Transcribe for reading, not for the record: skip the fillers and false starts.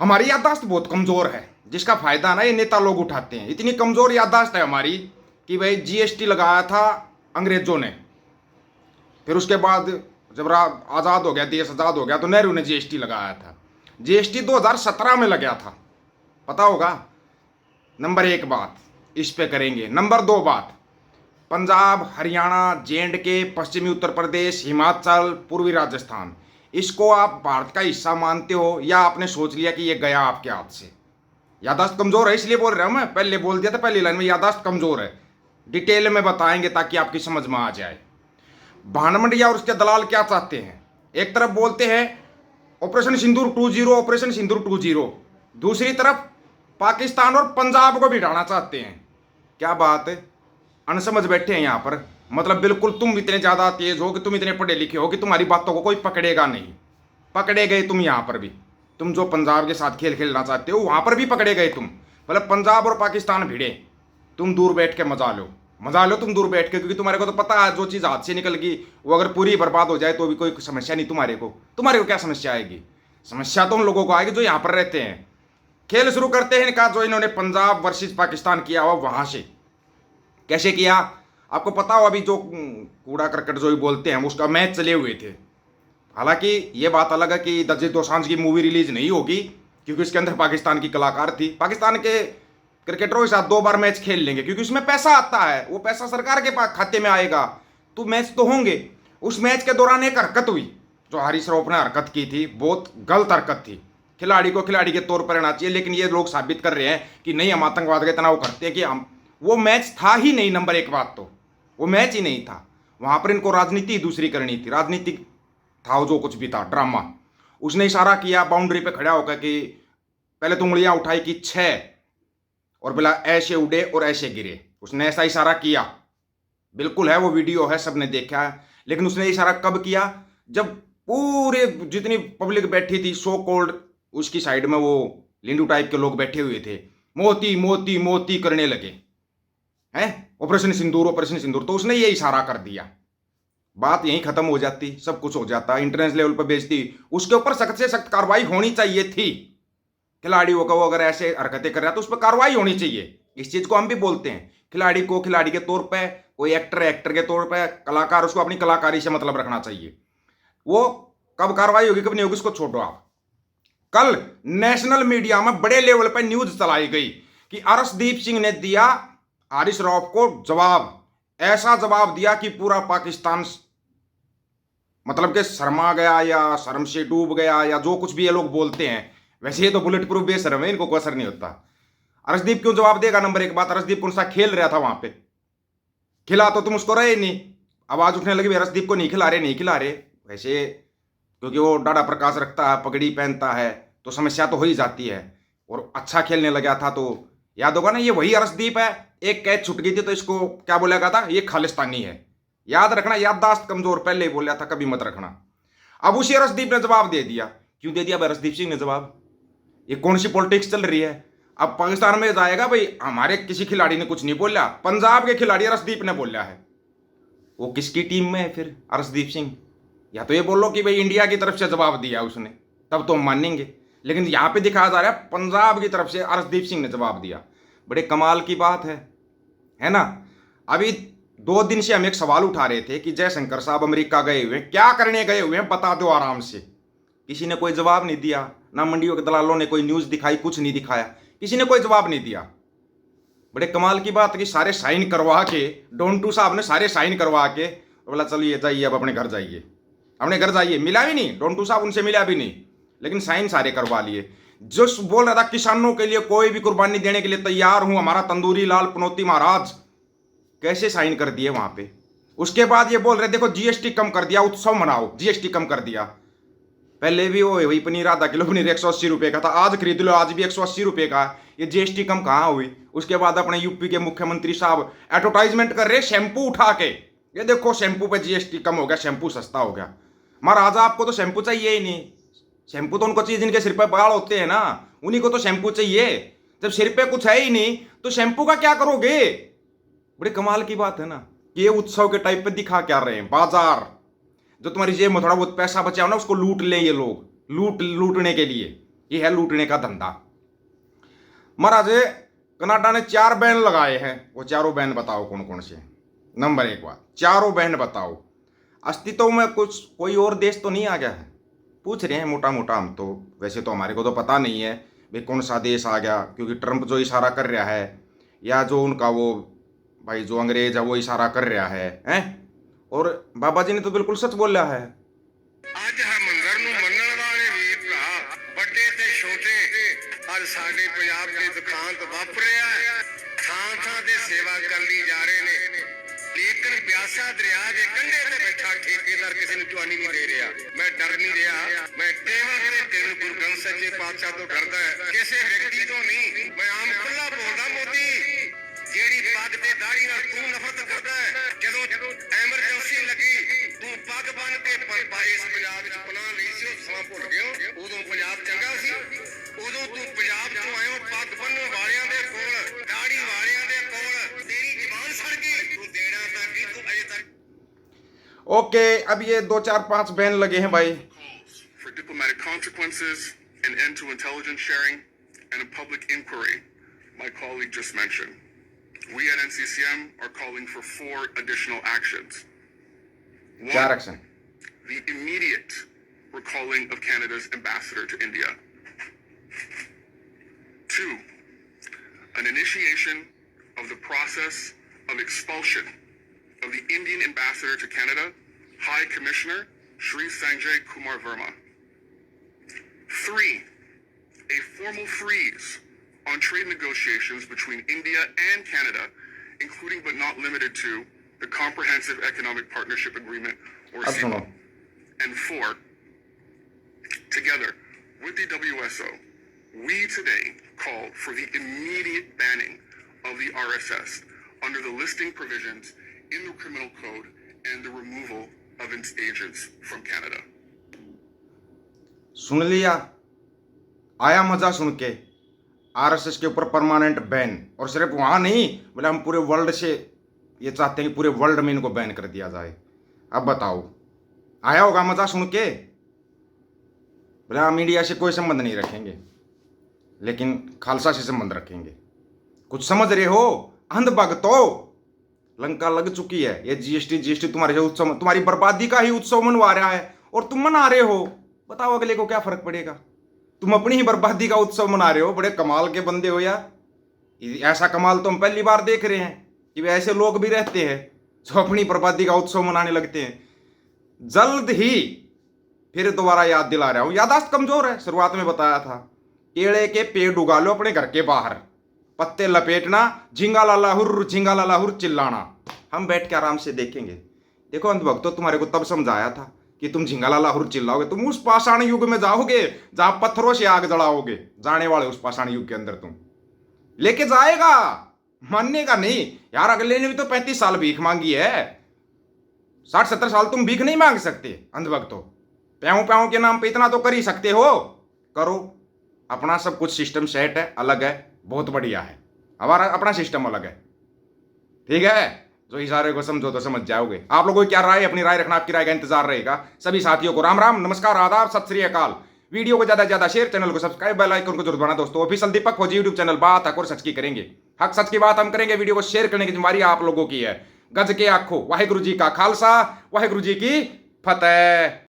हमारी याददाश्त बहुत कमजोर है, जिसका फायदा ना ये नेता लोग उठाते हैं। इतनी कमजोर याददाश्त है हमारी कि भाई जीएसटी लगाया था अंग्रेजों ने, फिर उसके बाद जब आज़ाद हो गया, देश आज़ाद हो गया तो नेहरू ने जीएसटी लगाया था। जीएसटी 2017 में लगा था, पता होगा। नंबर एक बात इस पे करेंगे। नंबर दो बात, पंजाब, हरियाणा, जे&के, पश्चिमी उत्तर प्रदेश, हिमाचल, पूर्वी राजस्थान, इसको आप भारत का हिस्सा मानते हो या आपने सोच लिया कि ये गया आपके हाथ से? याददाश्त कमजोर है इसलिए बोल रहा हूं मैं, पहले बोल दिया था पहली लाइन में, याददाश्त कमजोर है। डिटेल में बताएंगे ताकि आपकी समझ में आ जाए। भानमंडिया और उसके दलाल क्या चाहते हैं? एक तरफ बोलते हैं ऑपरेशन सिंदूर 2.0, ऑपरेशन सिंदूर 2.0, दूसरी तरफ पाकिस्तान और पंजाब को भिड़ाना चाहते हैं। क्या बात है, अनसमझ बैठे हैं यहाँ पर। मतलब बिल्कुल तुम इतने ज्यादा तेज हो कि तुम इतने पढ़े लिखे हो कि तुम्हारी बातों को कोई पकड़ेगा नहीं। पकड़े गए तुम यहाँ पर भी। तुम जो पंजाब के साथ खेल खेलना चाहते हो वहां पर भी पकड़े गए तुम। मतलब पंजाब और पाकिस्तान भिड़े, तुम दूर बैठ के मजा लो, मजा लो तुम दूर बैठ के, क्योंकि तुम्हारे को तो पता है जो चीज हाथ से निकल गई वो अगर पूरी बर्बाद हो जाए तो भी कोई समस्या नहीं तुम्हारे को। क्या समस्या आएगी? समस्या तो उन लोगों को आएगी जो यहाँ पर रहते हैं। खेल शुरू करते हैं इनका, जो इन्होंने पंजाब वर्सेस पाकिस्तान किया हुआ वहां से। कैसे किया आपको पता हो? अभी जो कूड़ा करकट जो भी बोलते हैं उसका मैच चले हुए थे। हालांकि ये बात अलग है कि दिलजीत दोसांझ की मूवी रिलीज नहीं होगी क्योंकि इसके अंदर पाकिस्तान की कलाकार थी। पाकिस्तान के क्रिकेटरों के साथ 2 बार मैच खेल लेंगे क्योंकि उसमें पैसा आता है, वो पैसा सरकार के पास खाते में आएगा, तो मैच तो होंगे। उस मैच के दौरान एक हरकत हुई जो हरीश राव ने हरकत की थी, बहुत गलत हरकत थी। खिलाड़ी को खिलाड़ी के तौर पर रहना चाहिए, लेकिन ये लोग साबित कर रहे हैं कि नहीं, हम आतंकवाद का इतना वो करते हैं कि हम, वो मैच था ही नहीं। नंबर एक बात तो वो मैच ही नहीं था। वहां पर इनको राजनीति दूसरी करनी थी, राजनीतिक था जो कुछ भी था, ड्रामा। उसने इशारा किया बाउंड्री पे खड़ा होकर कि पहले तो उंगलियां उठाई कि 6 और बोला ऐसे उड़े और ऐसे गिरे। उसने ऐसा इशारा किया, बिल्कुल है वो वीडियो है, सबने देखा है। लेकिन उसने इशारा कब किया? जब पूरे जितनी पब्लिक बैठी थी सो कोल्ड, उसकी साइड में वो लिंडू टाइप के लोग बैठे हुए थे, मोती मोती मोती करने लगे हैं, ऑपरेशन सिंदूर ऑपरेशन सिंदूर। तो उसने ये इशारा कर दिया, बात यहीं खत्म हो जाती, सब कुछ हो जाता, इंटरनेशनल लेवल पर बेचती। उसके ऊपर सख्त से सख्त कार्रवाई होनी चाहिए थी। खिलाड़ियों का वो अगर ऐसे हरकतें कर रहा है तो उस पर कार्रवाई होनी चाहिए। इस चीज को हम भी बोलते हैं, खिलाड़ी को खिलाड़ी के तौर पे, कोई एक्टर के तौर पे, कलाकार उसको अपनी कलाकारी से मतलब रखना चाहिए। वो कब कार्रवाई होगी कब नहीं होगी उसको छोड़ो आप। कल नेशनल मीडिया में बड़े लेवल पर न्यूज चलाई गई कि अर्शदीप सिंह ने दिया हरीश राव को जवाब, ऐसा जवाब दिया कि पूरा पाकिस्तान मतलब कि शर्मा गया या शर्म से डूब गया या जो कुछ भी ये लोग बोलते हैं। वैसे ये तो बुलेट प्रूफ बेशर्म है, इनको कोई असर नहीं होता। अर्शदीप क्यों जवाब देगा? नंबर एक बात, अर्शदीप कौन सा खेल रहा था वहां पे? खिला तो तुम उसको रहे नहीं। आवाज उठने लगी अर्शदीप को नहीं खिला रहे, नहीं खिला रहे। वैसे क्योंकि वो डाढ़ा प्रकाश रखता है, पगड़ी पहनता है, तो समस्या तो हो ही जाती है। और अच्छा खेलने लगा था तो याद होगा ना, ये वही अर्शदीप है। एक कैच छूट गई थी तो इसको क्या बोला गया था? ये खालिस्तानी है। याद रखना, याददाश्त कमजोर, पहले ही बोला था, कभी मत रखना। अब उसी अर्शदीप ने जवाब दे दिया। क्यों दे दिया अर्शदीप सिंह ने जवाब? ये कौन सी पॉलिटिक्स चल रही है? अब पाकिस्तान में जाएगा भाई हमारे किसी खिलाड़ी ने कुछ नहीं बोला, पंजाब के खिलाड़ी अर्शदीप ने बोला है। वो किसकी टीम में है फिर अर्शदीप सिंह? या तो ये बोलो कि भाई इंडिया की तरफ से जवाब दिया उसने, तब तो हम मानेंगे। लेकिन यहां पे दिखाया जा रहा है पंजाब की तरफ से अर्शदीप सिंह ने जवाब दिया। बड़े कमाल की बात है ना। अभी 2 दिन से हम एक सवाल उठा रहे थे कि जयशंकर साहब अमेरिका गए हुए हैं, क्या करने गए हुए हैं, बता दो आराम से। किसी ने कोई जवाब नहीं दिया, ना मंडियों के दलालों ने कोई न्यूज दिखाई, कुछ नहीं दिखाया, किसी ने कोई जवाब नहीं दिया। बड़े कमाल की बात है कि सारे साइन करवा के, डोंटू साहब ने सारे साइन करवा के बोला चलिए जाइए अब अपने घर जाइए, अपने घर जाइए। मिला भी नहीं, डोंटू साहब उनसे मिला भी नहीं, लेकिन साइन सारे करवा लिए। जो बोल रहा था किसानों के लिए कोई भी कुर्बानी देने के लिए तैयार हूं, हमारा तंदूरी लाल पनौती महाराज, कैसे साइन कर दिए वहां पे। उसके बाद ये बोल रहे देखो जीएसटी कम कर दिया, उत्सव मनाओ, जीएसटी कम कर दिया। पहले भी वो वही पनीर आधा किलो पनीर 180 रुपए का था, आज खरीद लो, आज भी 180 रुपए का। ये जीएसटी कम कहां हुई? उसके बाद अपने यूपी के मुख्यमंत्री साहब एडवर्टाइजमेंट कर रहे शैम्पू उठा के, ये देखो शैम्पू पे जीएसटी कम हो गया, शैम्पू सस्ता हो गया। महाराजा आपको तो शैम्पू चाहिए ही नहीं। शैम्पू तो उनको चाहिए जिनके सिर पे बाल होते हैं ना, उन्हीं को तो शैम्पू चाहिए। जब सिर पे कुछ है ही नहीं तो शैम्पू का क्या करोगे? बड़ी कमाल की बात है ना। ये उत्सव के टाइप पे दिखा क्या रहे हैं? बाजार जो तुम्हारी जेब में थोड़ा बहुत पैसा बचा हो ना उसको लूट ले ये लोग, लूटने के लिए। ये है लूटने का धंधा। महाराज कनाडा ने 4 बैन लगाए हैं, वो चारों बैन बताओ कौन कौन से हैं। नंबर 1 बात, चारों बैन बताओ। अस्तित्व में कुछ कोई और देश तो नहीं आ गया है? पूछ रहे हैं मोटा मोटा हम तो, वैसे तो हमारे को तो पता नहीं है भाई कौन सा देश आ गया, क्योंकि ट्रंप जो इशारा कर रहा है या जो उनका वो भाई जो अंग्रेज है वो इशारा कर रहा है हैं। और बाबा जी ने तो बिल्कुल सच बोला है। आज हरमंदर ਨੂੰ ਮੰਨਣ ਵਾਲੇ ਵੀਰ ਭਰਾ ਵੱਡੇ ਤੇ ਛੋਟੇ ਅੱਜ ਸਾਡੇ ਪੰਜਾਬ ਦੇ ਦੁਖਾਂਤ ਵਾਪਰਿਆ ਥਾਂ ਥਾਂ ਤੇ ਸੇਵਾ ਕਰਨ ਲਈ ਜਾ ਰਹੇ ਨੇ, ਲੇਕਿਨ ਬਿਆਸਾ ਦਰਿਆ ਦੇ ਕੰਢੇ ਤੇ ਬੈਠਾ ਠੇਕੇਦਾਰ ਕਿਸੇ ਨੂੰ ਚੁਆਨੀ ਨਹੀਂ ਦੇ ਰਿਹਾ। ਮੈਂ ਡਰ ਨਹੀਂ ਰਿਹਾ, ਮੈਂ ਕੇਵਲ ਤੇ ਤੇਰੇ ਗੁਰੂ ਗ੍ਰੰਥ ਸੱਚੇ ਪਾਤਸ਼ਾਹ ਤੋਂ ਡਰਦਾ ਕਿਸੇ ਵਿਅਕਤੀ ਤੋਂ ਨਹੀਂ। ਮੈਂ ਆਮ ਖੁੱਲਾ ਬੋਲਦਾ ਮੋਦੀ, ਜਿਹੜੀ ਪੱਗ ਤੇ ਦਾੜੀ ਨਾਲ ਤੂੰ ਨਫ਼ਰਤ ਕਰਦਾ ਹੈ, ਜਦੋਂ ਐਮਰਜੈਂਸੀ ਲੱਗੀ ਤੂੰ ਪੱਗ ਬੰਨ ਕੇ ਇਸ ਪੰਜਾਬ ਵਿੱਚ ਪਨਾਹ ਲਈ ਸੀ, ਉਹ ਸਮਾਂ ਭੁੱਲ ਗਏ। ਉਦੋਂ ਪੰਜਾਬ ਚੰਗਾ ਸੀ, ਉਦੋਂ ਤੂੰ ਪੰਜਾਬ ਤੋਂ ਆਇਓ ਪੱਗ ਬੰਨਣ ਵਾਲਿਆਂ ਦੇ ਕੋਲ, ਦਾੜੀ ਵਾਲਿਆਂ ਦੇ ਕੋਲ ਤੇਰੀ ਜ਼ਬਾਨ ਸੜ ਗਈ, ਤੂੰ ਦੇਣਾ ਤਾਂ ਕੀ, ਤੂੰ ਅਜੇ ਤੱਕ। ओके, अब ये 2 4 5 बैन लगे हैं भाई। For diplomatic consequences, an end to intelligence sharing, and a public inquiry, my colleague just mentioned. We at NCCM are calling for 4 additional actions. क्या 1. Action? The immediate recalling of Canada's ambassador to India. 2. An initiation of the process of expulsion of the Indian ambassador to Canada, High Commissioner Shri Sanjay Kumar Verma. 3. A formal freeze on trade negotiations between India and Canada, including but not limited to the Comprehensive Economic Partnership Agreement, or अब सुनो। CEPA. And 4, together with the WSO, we today call for the immediate banning of the RSS under the listing provisions in the Criminal Code and the removal of its agents from Canada. सुन लिया? आया मजा सुन के? RSS के ऊपर permanent ban, और सिर्फ वहां नहीं, बोले हम पूरे वर्ल्ड से ये चाहते हैं कि पूरे वर्ल्ड में इनको बैन कर दिया जाए। अब बताओ, आया होगा मजा सुन के? बोले हम इंडिया से कोई संबंध नहीं रखेंगे, लेकिन खालसा से संबंध रखेंगे। कुछ समझ रहे हो? अंध भगतो, लंका लग चुकी है। ये जीएसटी तुम्हारे उत्सव, तुम्हारी बर्बादी का ही उत्सव मनवा रहा है और तुम मना रहे हो। बताओ अगले को क्या फर्क पड़ेगा? तुम अपनी ही बर्बादी का उत्सव मना रहे हो। बड़े कमाल के बंदे हो यार। ऐसा कमाल तो हम पहली बार देख रहे हैं कि वे ऐसे लोग भी रहते हैं जो अपनी बर्बादी का उत्सव मनाने लगते हैं। जल्द ही फिर दोबारा याद दिला रहा हूं, यादाश्त कमजोर है, शुरुआत में बताया था। केले के पेड़ उगा लो अपने घर के बाहर, पत्ते लपेटना, झिंगा लाला हुर चिल्लाना, हम बैठ के आराम से देखेंगे। देखो अंधभक्तों, तुम्हारे को तब समझाया था कि तुम झिंगा लाला हुर चिल्लाओगे, तुम उस पाषाण युग में जाओगे जहां पत्थरों से आग जलाओगे। जाने वाले उस पाषाण युग के अंदर तुम लेके जाएगा, मानने का नहीं यार। अगले ने भी तो 35 साल भीख मांगी है, 60-70 साल तुम भीख नहीं मांग सकते अंधभक्तों। प्याऊ प्याऊ के नाम पे इतना तो कर ही सकते हो, करो। अपना सब कुछ सिस्टम सेट है, अलग है, बहुत बढ़िया है। हमारा अपना सिस्टम अलग है, ठीक है। जो इशारे को समझो तो समझ जाओगे। आप लोगों की क्या राय, अपनी राय रखना, आपकी राय का इंतजार रहेगा। सभी साथियों को राम राम, नमस्कार, आदाब, सत श्री अकाल। वीडियो को ज्यादा से ज्यादा शेयर, चैनल को सब्सक्राइब, बेल आइकन को जरूर दबाना दोस्तों। ऑफिशियल दीपक फौजी यूट्यूब चैनल, बात हक और सच की करेंगे। हक सच की बात हम करेंगे। वीडियो को शेयर करने की जिम्मेदारी आप लोगों की है। गज के आखो, वाहिगुरु जी का खालसा, वाहिगुरु जी की फतेह।